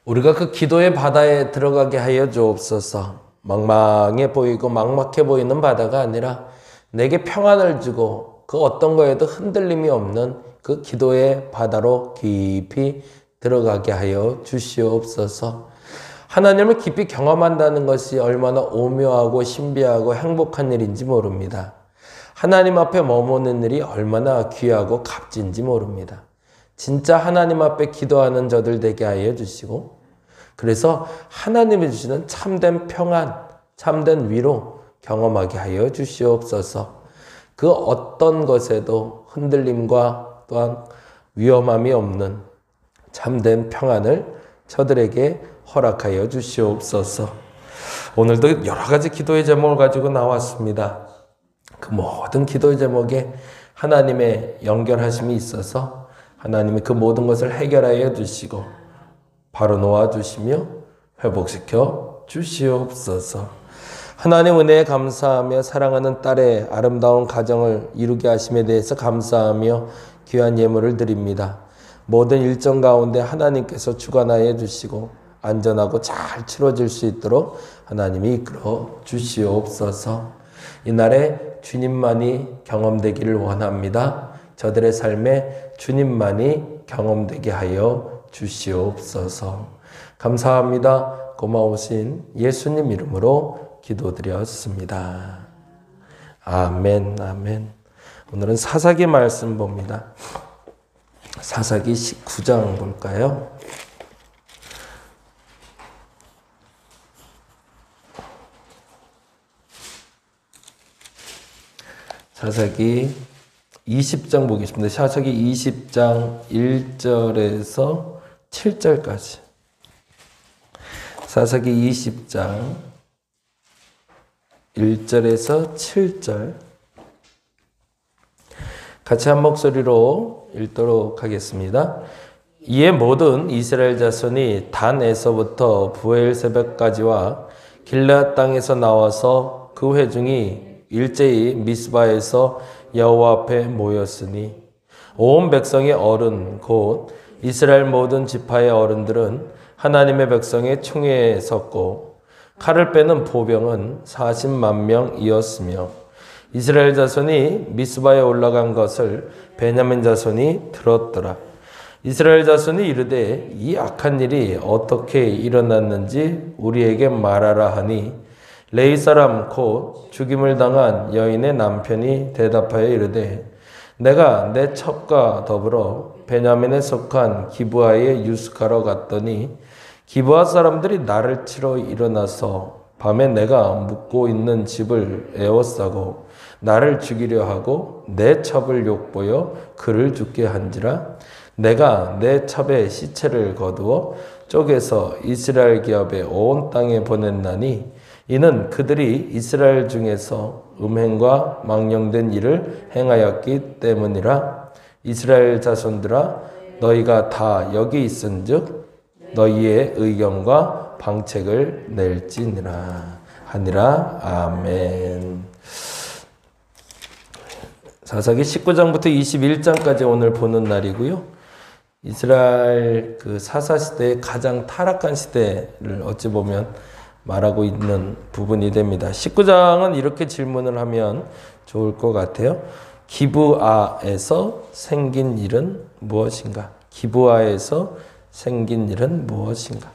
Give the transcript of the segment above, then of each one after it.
우리가 그 기도의 바다에 들어가게 하여 주옵소서. 막막해 보이고 막막해 보이는 바다가 아니라 내게 평안을 주고 그 어떤 거에도 흔들림이 없는 그 기도의 바다로 깊이 들어가게 하여 주시옵소서. 하나님을 깊이 경험한다는 것이 얼마나 오묘하고 신비하고 행복한 일인지 모릅니다. 하나님 앞에 머무는 일이 얼마나 귀하고 값진지 모릅니다. 진짜 하나님 앞에 기도하는 저들 되게 하여 주시고, 그래서 하나님이 주시는 참된 평안, 참된 위로 경험하게 하여 주시옵소서. 그 어떤 것에도 흔들림과 또한 위험함이 없는 참된 평안을 저들에게 허락하여 주시옵소서. 오늘도 여러 가지 기도의 제목을 가지고 나왔습니다. 그 모든 기도의 제목에 하나님의 연결하심이 있어서 하나님이 그 모든 것을 해결하여 주시고 바로 놓아주시며 회복시켜 주시옵소서. 하나님 은혜에 감사하며 사랑하는 딸의 아름다운 가정을 이루게 하심에 대해서 감사하며 귀한 예물을 드립니다. 모든 일정 가운데 하나님께서 주관하여 주시고 안전하고 잘 치러질 수 있도록 하나님이 이끌어 주시옵소서. 이날에 주님만이 경험되기를 원합니다. 저들의 삶에 주님만이 경험되게 하여 주시옵소서. 감사합니다. 고마우신 예수님 이름으로 기도드렸습니다. 아멘, 아멘. 오늘은 사사기 말씀 봅니다. 사사기 19장 볼까요? 사사기 20장 보겠습니다. 사사기 20장 1절에서 7절까지. 사사기 20장 1절에서 7절. 같이 한 목소리로 읽도록 하겠습니다. 이에 모든 이스라엘 자손이 단에서부터 브엘세바까지와 길르앗 땅에서 나와서 그 회중이 일제히 미스바에서 여호와 앞에 모였으니 온 백성의 어른 곧 이스라엘 모든 지파의 어른들은 하나님의 백성의 총회에 섰고 칼을 빼는 보병은 40만 명이었으며 이스라엘 자손이 미스바에 올라간 것을 베냐민 자손이 들었더라. 이스라엘 자손이 이르되 이 악한 일이 어떻게 일어났는지 우리에게 말하라 하니 레위 사람 곧 죽임을 당한 여인의 남편이 대답하여 이르되 내가 내 첩과 더불어 베냐민에 속한 기브아에 유숙하러 갔더니 기브아 사람들이 나를 치러 일어나서 밤에 내가 묵고 있는 집을 에워싸고 나를 죽이려 하고 내 첩을 욕보여 그를 죽게 한지라. 내가 내 첩의 시체를 거두어 쪼개서 이스라엘 기업의 온 땅에 보냈나니 이는 그들이 이스라엘 중에서 음행과 망령된 일을 행하였기 때문이라. 이스라엘 자손들아 너희가 다 여기 있은즉 너희의 의견과 방책을 낼지니라 하니라. 아멘. 사사기 19장부터 21장까지 오늘 보는 날이고요. 이스라엘 그 사사시대의 가장 타락한 시대를 어찌 보면 말하고 있는 부분이 됩니다. 19장은 이렇게 질문을 하면 좋을 것 같아요. 기브아에서 생긴 일은 무엇인가? 기브아에서 생긴 일은 무엇인가?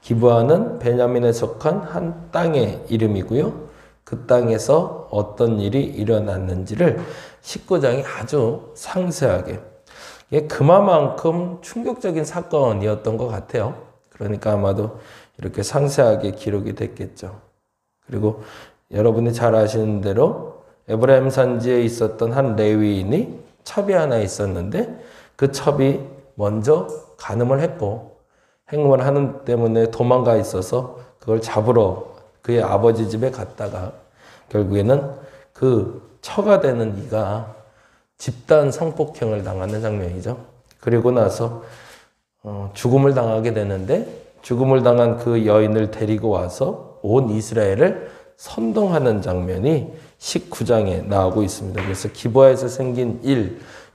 기브아는 베냐민에 속한 한 땅의 이름이고요. 그 땅에서 어떤 일이 일어났는지를 19장이 아주 상세하게, 그만큼 충격적인 사건이었던 것 같아요. 그러니까 아마도 이렇게 상세하게 기록이 됐겠죠. 그리고 여러분이 잘 아시는 대로 에브라임 산지에 있었던 한 레위인이 첩이 하나 있었는데 그 첩이 먼저 간음을 했고 행음을 하는 때문에 도망가 있어서 그걸 잡으러 그의 아버지 집에 갔다가 결국에는 그 처가 되는 이가 집단 성폭행을 당하는 장면이죠. 그리고 나서 죽음을 당하게 되는데 죽음을 당한 그 여인을 데리고 와서 온 이스라엘을 선동하는 장면이 19장에 나오고 있습니다. 그래서 기브아에서 생긴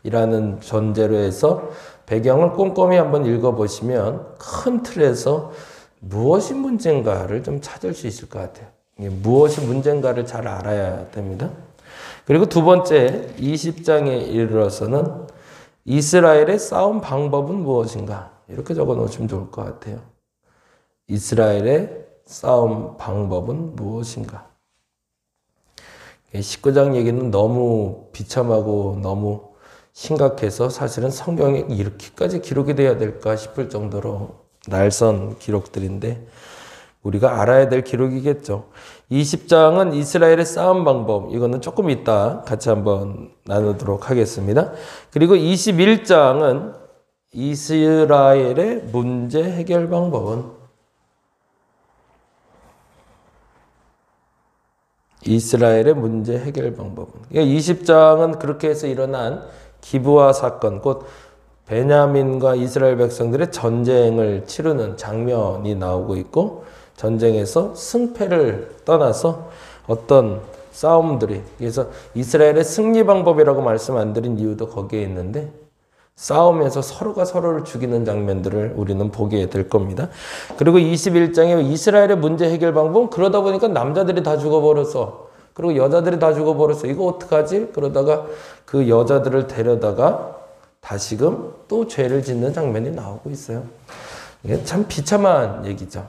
일이라는 전제로 해서 배경을 꼼꼼히 한번 읽어보시면 큰 틀에서 무엇이 문제인가를 좀 찾을 수 있을 것 같아요. 무엇이 문제인가를 잘 알아야 됩니다. 그리고 두 번째 20장에 이르러서는 이스라엘의 싸움 방법은 무엇인가 이렇게 적어 놓으시면 좋을 것 같아요. 이스라엘의 싸움 방법은 무엇인가. 19장 얘기는 너무 비참하고 너무 심각해서 사실은 성경에 이렇게까지 기록이 돼야 될까 싶을 정도로 날선 기록들인데 우리가 알아야 될 기록이겠죠. 20장은 이스라엘의 싸움 방법, 이거는 조금 이따 같이 한번 나누도록 하겠습니다. 그리고 21장은 이스라엘의 문제 해결 방법은 이스라엘의 문제 해결 방법은 20장은 그렇게 해서 일어난 기브아 사건, 곧 베냐민과 이스라엘 백성들의 전쟁을 치르는 장면이 나오고 있고 전쟁에서 승패를 떠나서 어떤 싸움들이, 그래서 이스라엘의 승리 방법이라고 말씀 안 드린 이유도 거기에 있는데 싸움에서 서로가 서로를 죽이는 장면들을 우리는 보게 될 겁니다. 그리고 21장에 이스라엘의 문제 해결 방법은 그러다 보니까 남자들이 다 죽어버려서 그리고 여자들이 다 죽어버려서 이거 어떡하지? 그러다가 그 여자들을 데려다가 다시금 또 죄를 짓는 장면이 나오고 있어요. 이게 참 비참한 얘기죠.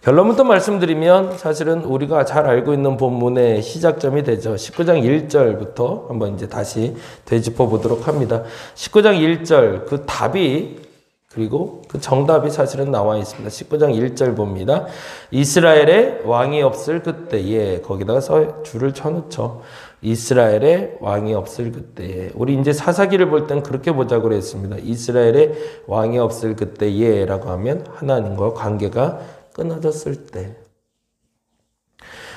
결론부터 말씀드리면 사실은 우리가 잘 알고 있는 본문의 시작점이 되죠. 19장 1절부터 한번 이제 다시 되짚어 보도록 합니다. 19장 1절 그 답이 그리고 그 정답이 사실은 나와 있습니다. 19장 1절 봅니다. 이스라엘의 왕이 없을 그때에, 거기다가 줄을 쳐놓죠. 이스라엘의 왕이 없을 그때에. 우리 이제 사사기를 볼 땐 그렇게 보자고 그랬습니다. 이스라엘의 왕이 없을 그때에 라고 하면 하나님과 관계가 끊어졌을 때.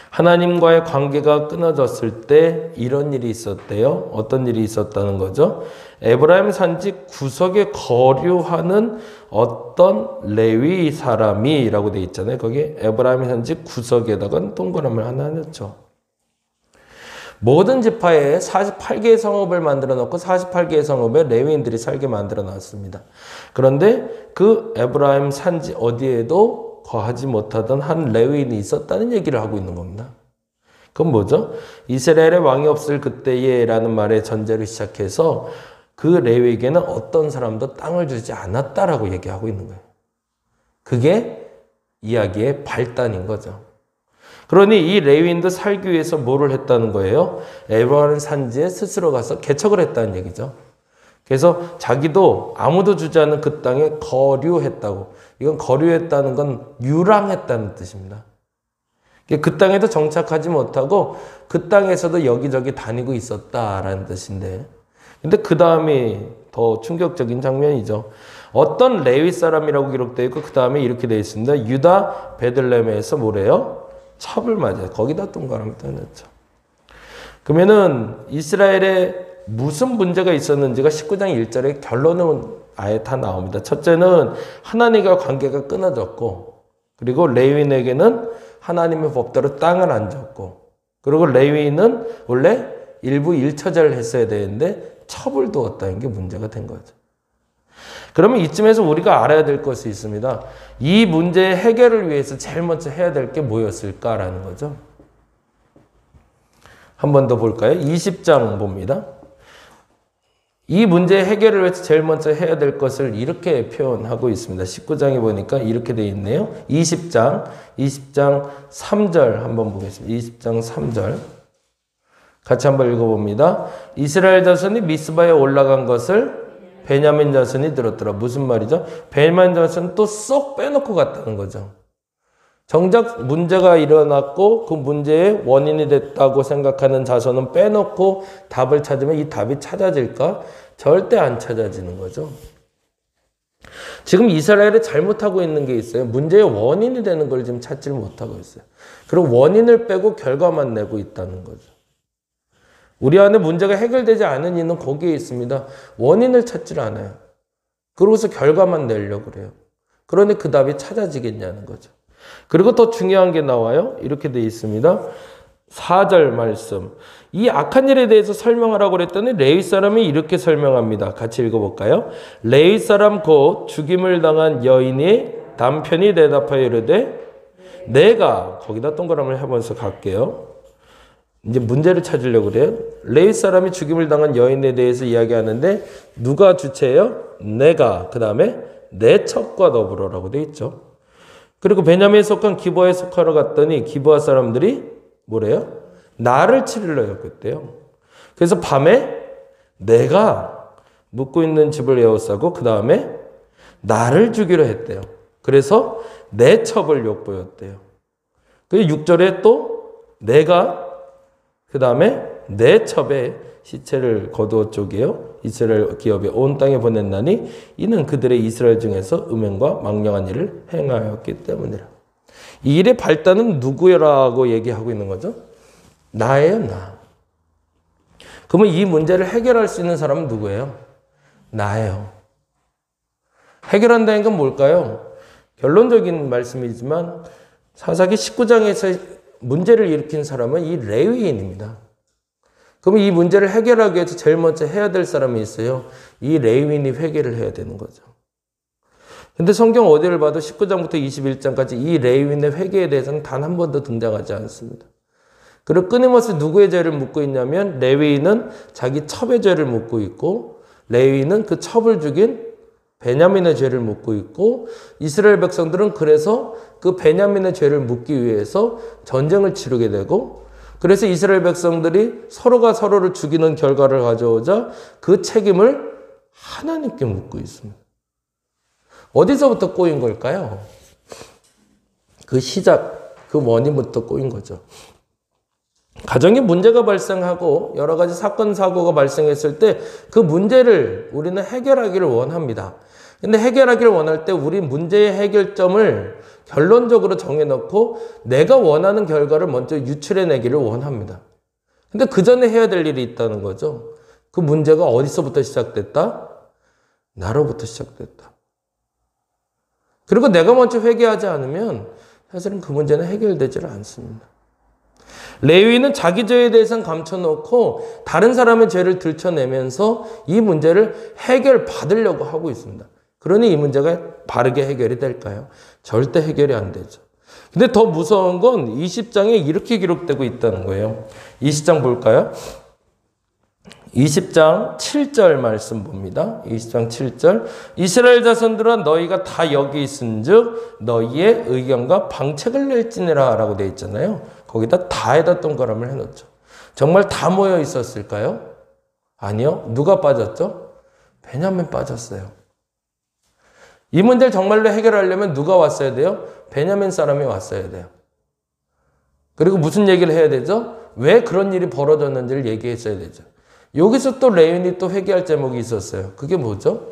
하나님과의 관계가 끊어졌을 때 이런 일이 있었대요. 어떤 일이 있었다는 거죠? 에브라임 산지 구석에 거류하는 어떤 레위 사람이라고 되어 있잖아요. 거기 에브라임 산지 구석에다가 동그라미를 하나 넣죠. 모든 지파에 48개의 성읍을 만들어 놓고 48개의 성읍에 레위인들이 살게 만들어 놨습니다. 그런데 그 에브라임 산지 어디에도 거하지 못하던 한 레위인이 있었다는 얘기를 하고 있는 겁니다. 그건 뭐죠? 이스라엘의 왕이 없을 그때에 라는 말의 전제를 시작해서 그 레위에게는 어떤 사람도 땅을 주지 않았다라고 얘기하고 있는 거예요. 그게 이야기의 발단인 거죠. 그러니 이 레위인도 살기 위해서 뭐를 했다는 거예요? 에브라임 산지에 스스로 가서 개척을 했다는 얘기죠. 그래서 자기도 아무도 주지 않은 그 땅에 거류했다고. 이건 거류했다는 건 유랑했다는 뜻입니다. 그 땅에도 정착하지 못하고 그 땅에서도 여기저기 다니고 있었다라는 뜻인데, 근데 그 다음이 더 충격적인 장면이죠. 어떤 레위 사람이라고 기록되어 있고 그 다음에 이렇게 되어 있습니다. 유다 베들레헴에서 뭐래요? 첩을 맞아요. 거기다 동그라미 떠냈죠. 그러면은 이스라엘에 무슨 문제가 있었는지가 19장 1절에 결론은 아예 다 나옵니다. 첫째는 하나님과 관계가 끊어졌고, 그리고 레위인에게는 하나님의 법대로 땅을 안 줬고, 그리고 레위인은 원래 일부 일처제를 했어야 되는데 첩을 두었다는 게 문제가 된 거죠. 그러면 이쯤에서 우리가 알아야 될 것이 있습니다. 이 문제의 해결을 위해서 제일 먼저 해야 될 게 뭐였을까라는 거죠. 한 번 더 볼까요? 20장 봅니다. 이 문제의 해결을 위해서 제일 먼저 해야 될 것을 이렇게 표현하고 있습니다. 19장에 보니까 이렇게 되어 있네요. 20장 3절 한번 보겠습니다. 20장 3절 같이 한번 읽어봅니다. 이스라엘 자손이 미스바에 올라간 것을 베냐민 자손이 들었더라. 무슨 말이죠? 베냐민 자손은 또 쏙 빼놓고 갔다는 거죠. 정작 문제가 일어났고 그 문제의 원인이 됐다고 생각하는 자손은 빼놓고 답을 찾으면 이 답이 찾아질까? 절대 안 찾아지는 거죠. 지금 이스라엘이 잘못하고 있는 게 있어요. 문제의 원인이 되는 걸 지금 찾지 못하고 있어요. 그리고 원인을 빼고 결과만 내고 있다는 거죠. 우리 안에 문제가 해결되지 않은 이유는 거기에 있습니다. 원인을 찾질 않아요. 그러고서 결과만 내려고 그래요. 그러니 그 답이 찾아지겠냐는 거죠. 그리고 더 중요한 게 나와요. 이렇게 되어 있습니다. 4절 말씀. 이 악한 일에 대해서 설명하라고 그랬더니 레위 사람이 이렇게 설명합니다. 같이 읽어볼까요? 레위 사람 곧 죽임을 당한 여인이 남편이 대답하여 이르되 내가 거기다 동그라미를 해보면서 갈게요. 이제 문제를 찾으려고 그래요. 레위 사람이 죽임을 당한 여인에 대해서 이야기하는데 누가 주체예요? 내가. 그 다음에 내 첩과 더불어라고 돼 있죠. 그리고 베냐민에 속한 기브아에 속하러 갔더니 기브아 사람들이 뭐래요? 나를 치르려 했대요. 그래서 밤에 내가 묵고 있는 집을 에워싸고 그 다음에 나를 죽이려 했대요. 그래서 내 첩을 욕보였대요. 그리고 6절에 또 내가 그 다음에 내 첩에 시체를 거두어 쪼개어 이스라엘 기업에 온 땅에 보냈나니 이는 그들의 이스라엘 중에서 음행과 망령한 일을 행하였기 때문이라. 이 일의 발단은 누구라고 얘기하고 있는 거죠? 나예요, 나. 그러면 이 문제를 해결할 수 있는 사람은 누구예요? 나예요. 해결한다는 건 뭘까요? 결론적인 말씀이지만 사사기 19장에서 문제를 일으킨 사람은 이 레위인입니다. 그러면 이 문제를 해결하기 위해서 제일 먼저 해야 될 사람이 있어요. 이 레위인이 회개를 해야 되는 거죠. 근데 성경 어디를 봐도 19장부터 21장까지 이 레위인의 회개에 대해서는 단 한 번도 등장하지 않습니다. 그리고 끊임없이 누구의 죄를 묻고 있냐면 레위인은 자기 첩의 죄를 묻고 있고 레위인은 그 첩을 죽인 베냐민의 죄를 묻고 있고 이스라엘 백성들은 그래서 그 베냐민의 죄를 묻기 위해서 전쟁을 치르게 되고 그래서 이스라엘 백성들이 서로가 서로를 죽이는 결과를 가져오자 그 책임을 하나님께 묻고 있습니다. 어디서부터 꼬인 걸까요? 그 시작, 그 원인부터 꼬인 거죠. 가정에 문제가 발생하고 여러 가지 사건, 사고가 발생했을 때 그 문제를 우리는 해결하기를 원합니다. 근데 해결하기를 원할 때 우리 문제의 해결점을 결론적으로 정해놓고 내가 원하는 결과를 먼저 유출해내기를 원합니다. 근데 그 전에 해야 될 일이 있다는 거죠. 그 문제가 어디서부터 시작됐다? 나로부터 시작됐다. 그리고 내가 먼저 회개하지 않으면 사실은 그 문제는 해결되질 않습니다. 레위는 자기 죄에 대해서는 감춰놓고 다른 사람의 죄를 들춰내면서 이 문제를 해결받으려고 하고 있습니다. 그러니 이 문제가 바르게 해결이 될까요? 절대 해결이 안 되죠. 근데 더 무서운 건 20장에 이렇게 기록되고 있다는 거예요. 20장 볼까요? 20장 7절 말씀 봅니다. 20장 7절. 이스라엘 자손들아 너희가 다 여기 있은즉 너희의 의견과 방책을 낼지니라 라고 되어 있잖아요. 거기다 다에다 동그라미를 해놓죠. 정말 다 모여 있었을까요? 아니요. 누가 빠졌죠? 베냐민 빠졌어요. 이 문제를 정말로 해결하려면 누가 왔어야 돼요? 베냐민 사람이 왔어야 돼요. 그리고 무슨 얘기를 해야 되죠? 왜 그런 일이 벌어졌는지를 얘기했어야 되죠. 여기서 또 레위인이 또 회개할 제목이 있었어요. 그게 뭐죠?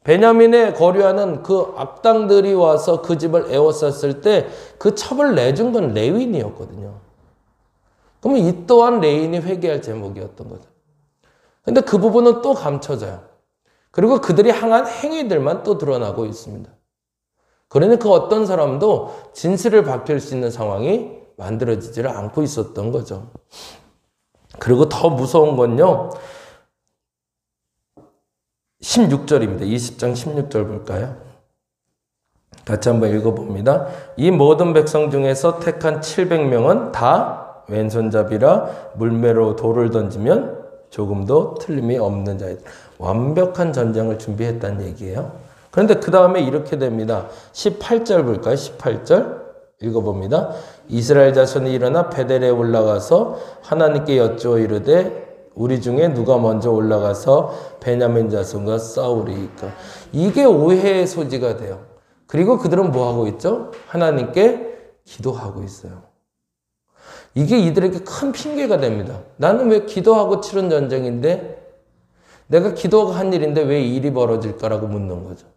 베냐민에 거류하는 그 악당들이 와서 그 집을 에워쌌을 때 그 첩을 내준 건 레위인이었거든요. 그러면 이 또한 레위인이 회개할 제목이었던 거죠. 근데 그 부분은 또 감춰져요. 그리고 그들이 향한 행위들만 또 드러나고 있습니다. 그러니 그 어떤 사람도 진실을 밝힐 수 있는 상황이 만들어지지를 않고 있었던 거죠. 그리고 더 무서운 건요. 16절입니다. 20장 16절 볼까요? 같이 한번 읽어봅니다. 이 모든 백성 중에서 택한 700명은 다 왼손잡이라 물매로 돌을 던지면 조금도 틀림이 없는 자이다. 완벽한 전쟁을 준비했다는 얘기예요. 그런데 그 다음에 이렇게 됩니다. 18절 볼까요? 18절 읽어봅니다. 이스라엘 자손이 일어나 베델에 올라가서 하나님께 여쭈어 이르되 우리 중에 누가 먼저 올라가서 베냐민 자손과 싸우리이까. 이게 오해의 소지가 돼요. 그리고 그들은 뭐 하고 있죠? 하나님께 기도하고 있어요. 이게 이들에게 큰 핑계가 됩니다. 나는 왜 기도하고 치른 전쟁인데 내가 기도하고 한 일인데 왜 이 일이 벌어질까라고 묻는 거죠.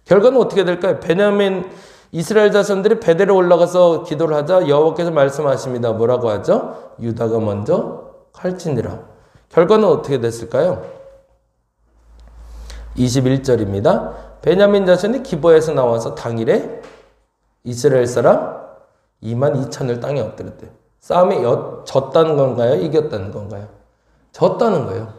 결과는 어떻게 될까요? 베냐민 이스라엘 자손들이 베델에 올라가서 기도를 하자 여호와께서 말씀하십니다. 뭐라고 하죠? 유다가 먼저 칼치니라. 결과는 어떻게 됐을까요? 21절입니다. 베냐민 자손이 기브아에서 나와서 당일에 이스라엘 사람 22,000을 땅에 엎드렸대요. 싸움이 졌다는 건가요? 이겼다는 건가요? 졌다는 거예요.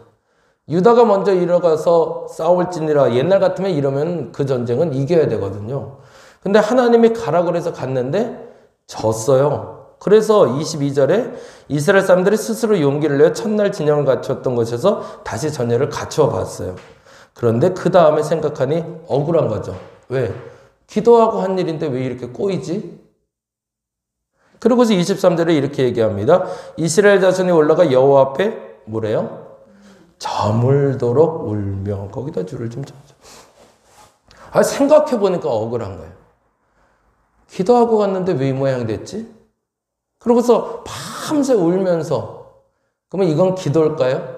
유다가 먼저 일어가서 싸울지니라. 옛날 같으면 이러면 그 전쟁은 이겨야 되거든요. 근데 하나님이 가라 그래서 갔는데 졌어요. 그래서 22절에 이스라엘 사람들이 스스로 용기를 내어 첫날 진영을 갖췄던 곳에서 다시 전열을 갖춰 봤어요. 그런데 그 다음에 생각하니 억울한 거죠. 왜? 기도하고 한 일인데 왜 이렇게 꼬이지? 그러고서 23절에 이렇게 얘기합니다. 이스라엘 자손이 올라가 여호와 앞에 뭐래요? 저물도록 울며. 거기다 줄을 좀 쳐줘. 생각해보니까 억울한 거예요. 기도하고 갔는데 왜 이 모양이 됐지? 그러고서 밤새 울면서, 그러면 이건 기도일까요?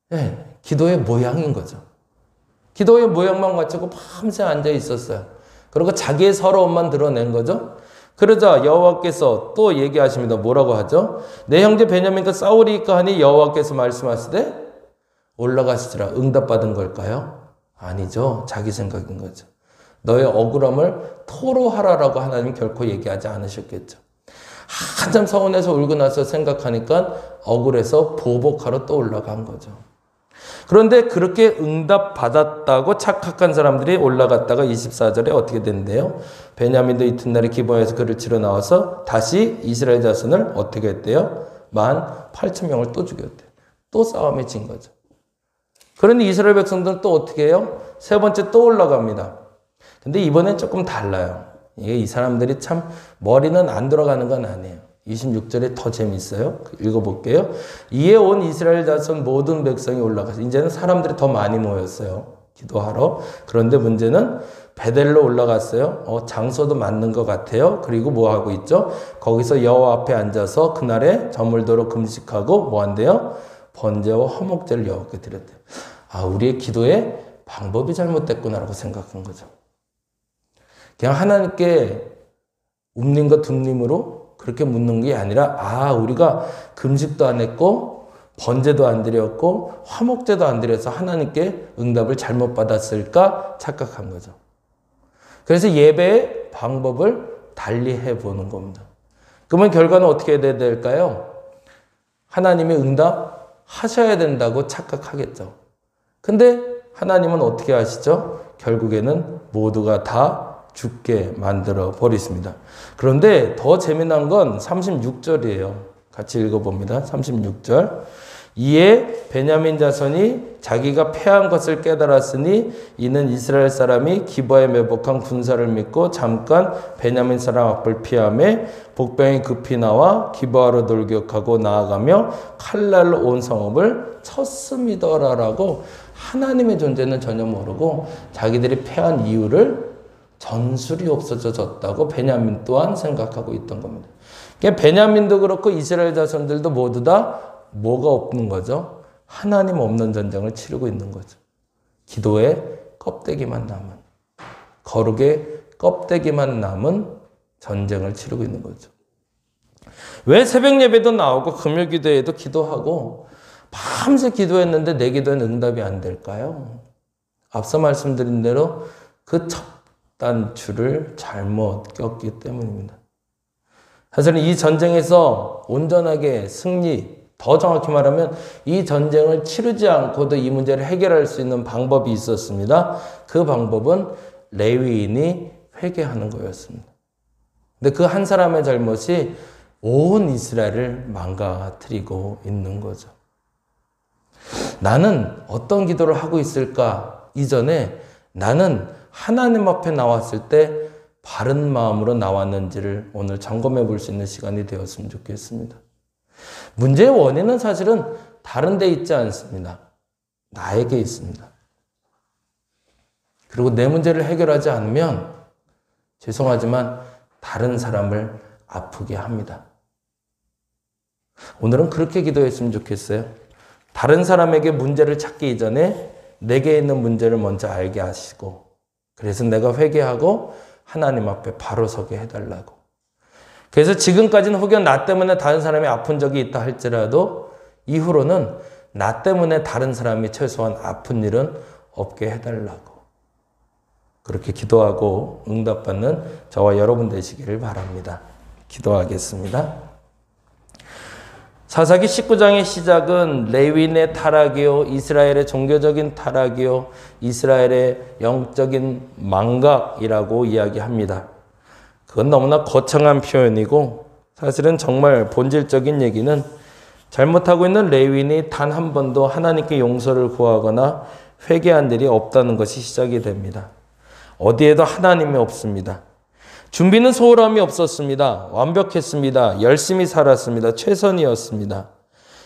네, 기도의 모양인 거죠. 기도의 모양만 갖추고 밤새 앉아 있었어요. 그리고 자기의 서러움만 드러낸 거죠. 그러자 여호와께서 또 얘기하십니다. 뭐라고 하죠? 내 형제 베냐민과 싸우리까 하니 여호와께서 말씀하시되 올라가시지라. 응답받은 걸까요? 아니죠. 자기 생각인 거죠. 너의 억울함을 토로하라라고 하나님 결코 얘기하지 않으셨겠죠. 한참 서운해서 울고 나서 생각하니까 억울해서 보복하러 또 올라간 거죠. 그런데 그렇게 응답받았다고 착각한 사람들이 올라갔다가 24절에 어떻게 된대요? 베냐민도 이튿날에 기브아에서 그를 치러 나와서 다시 이스라엘 자손을 어떻게 했대요? 18,000명을 또 죽였대요. 또 싸움에 진 거죠. 그런데 이스라엘 백성들은 또 어떻게 해요? 세 번째 또 올라갑니다. 근데 이번엔 조금 달라요. 이게 이 사람들이 참 머리는 안 돌아가는 건 아니에요. 26절에 더 재밌어요. 읽어볼게요. 이에 온 이스라엘 자손 모든 백성이 올라가서 이제는 사람들이 더 많이 모였어요. 기도하러. 그런데 문제는 베델로 올라갔어요. 장소도 맞는 것 같아요. 그리고 뭐 하고 있죠? 거기서 여호와 앞에 앉아서 그날에 저물도록 금식하고 뭐 한대요? 번제와 화목제를 여호와께 드렸대요. 우리의 기도의 방법이 잘못됐구나라고 생각한 거죠. 그냥 하나님께 움님과 둠님으로 그렇게 묻는 게 아니라 우리가 금식도 안 했고 번제도 안 드렸고 화목제도 안 드려서 하나님께 응답을 잘못 받았을까 착각한 거죠. 그래서 예배의 방법을 달리 해보는 겁니다. 그러면 결과는 어떻게 해야 될까요? 하나님이 응답하셔야 된다고 착각하겠죠. 근데 하나님은 어떻게 하시죠? 결국에는 모두가 다 죽게 만들어 버리십니다. 그런데 더 재미난 건 36절이에요. 같이 읽어봅니다. 36절. 이에 베냐민 자손이 자기가 패한 것을 깨달았으니 이는 이스라엘 사람이 기브아에 매복한 군사를 믿고 잠깐 베냐민 사람 앞을 피하며 복병이 급히 나와 기브아로 돌격하고 나아가며 칼날로 온 성읍을 쳤음이더라라고 하나님의 존재는 전혀 모르고 자기들이 패한 이유를 전술이 없어졌다고 베냐민 또한 생각하고 있던 겁니다. 그러니까 베냐민도 그렇고 이스라엘 자손들도 모두 다 뭐가 없는 거죠? 하나님 없는 전쟁을 치르고 있는 거죠. 기도의 껍데기만 남은, 거룩의 껍데기만 남은 전쟁을 치르고 있는 거죠. 왜 새벽 예배도 나오고 금요 기도에도 기도하고 밤새 기도했는데 내 기도에는 응답이 안 될까요? 앞서 말씀드린 대로 그 첫 단추를 잘못 꼈기 때문입니다. 사실은 이 전쟁에서 온전하게 승리, 더 정확히 말하면 이 전쟁을 치르지 않고도 이 문제를 해결할 수 있는 방법이 있었습니다. 그 방법은 레위인이 회개하는 거였습니다. 근데 그 한 사람의 잘못이 온 이스라엘을 망가뜨리고 있는 거죠. 나는 어떤 기도를 하고 있을까? 이전에 나는 하나님 앞에 나왔을 때 바른 마음으로 나왔는지를 오늘 점검해 볼 수 있는 시간이 되었으면 좋겠습니다. 문제의 원인은 사실은 다른 데 있지 않습니다. 나에게 있습니다. 그리고 내 문제를 해결하지 않으면 죄송하지만 다른 사람을 아프게 합니다. 오늘은 그렇게 기도했으면 좋겠어요. 다른 사람에게 문제를 찾기 이전에 내게 있는 문제를 먼저 알게 하시고 그래서 내가 회개하고 하나님 앞에 바로 서게 해달라고. 그래서 지금까지는 혹여 나 때문에 다른 사람이 아픈 적이 있다 할지라도 이후로는 나 때문에 다른 사람이 최소한 아픈 일은 없게 해달라고. 그렇게 기도하고 응답받는 저와 여러분 되시기를 바랍니다. 기도하겠습니다. 사사기 19장의 시작은 레위인의 타락이요, 이스라엘의 종교적인 타락이요, 이스라엘의 영적인 망각이라고 이야기합니다. 그건 너무나 거창한 표현이고 사실은 정말 본질적인 얘기는 잘못하고 있는 레위인이 단 한 번도 하나님께 용서를 구하거나 회개한 일이 없다는 것이 시작이 됩니다. 어디에도 하나님이 없습니다. 준비는 소홀함이 없었습니다. 완벽했습니다. 열심히 살았습니다. 최선이었습니다.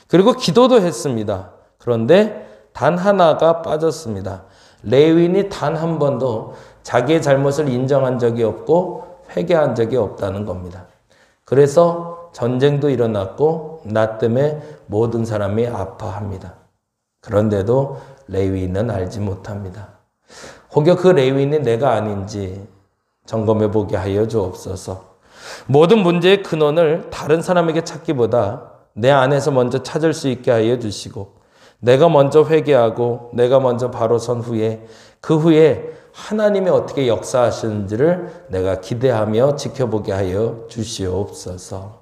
그리고 기도도 했습니다. 그런데 단 하나가 빠졌습니다. 레위인이 단 한 번도 자기의 잘못을 인정한 적이 없고 회개한 적이 없다는 겁니다. 그래서 전쟁도 일어났고 나 때문에 모든 사람이 아파합니다. 그런데도 레위인은 알지 못합니다. 혹여 그 레위인이 내가 아닌지 점검해 보게 하여 주옵소서. 모든 문제의 근원을 다른 사람에게 찾기보다 내 안에서 먼저 찾을 수 있게 하여 주시고 내가 먼저 회개하고 내가 먼저 바로 선 후에 그 후에 하나님이 어떻게 역사하시는지를 내가 기대하며 지켜보게 하여 주시옵소서.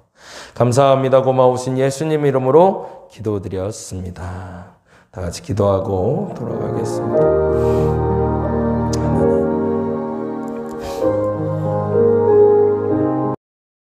감사합니다. 고마우신 예수님 이름으로 기도드렸습니다. 다 같이 기도하고 돌아가겠습니다.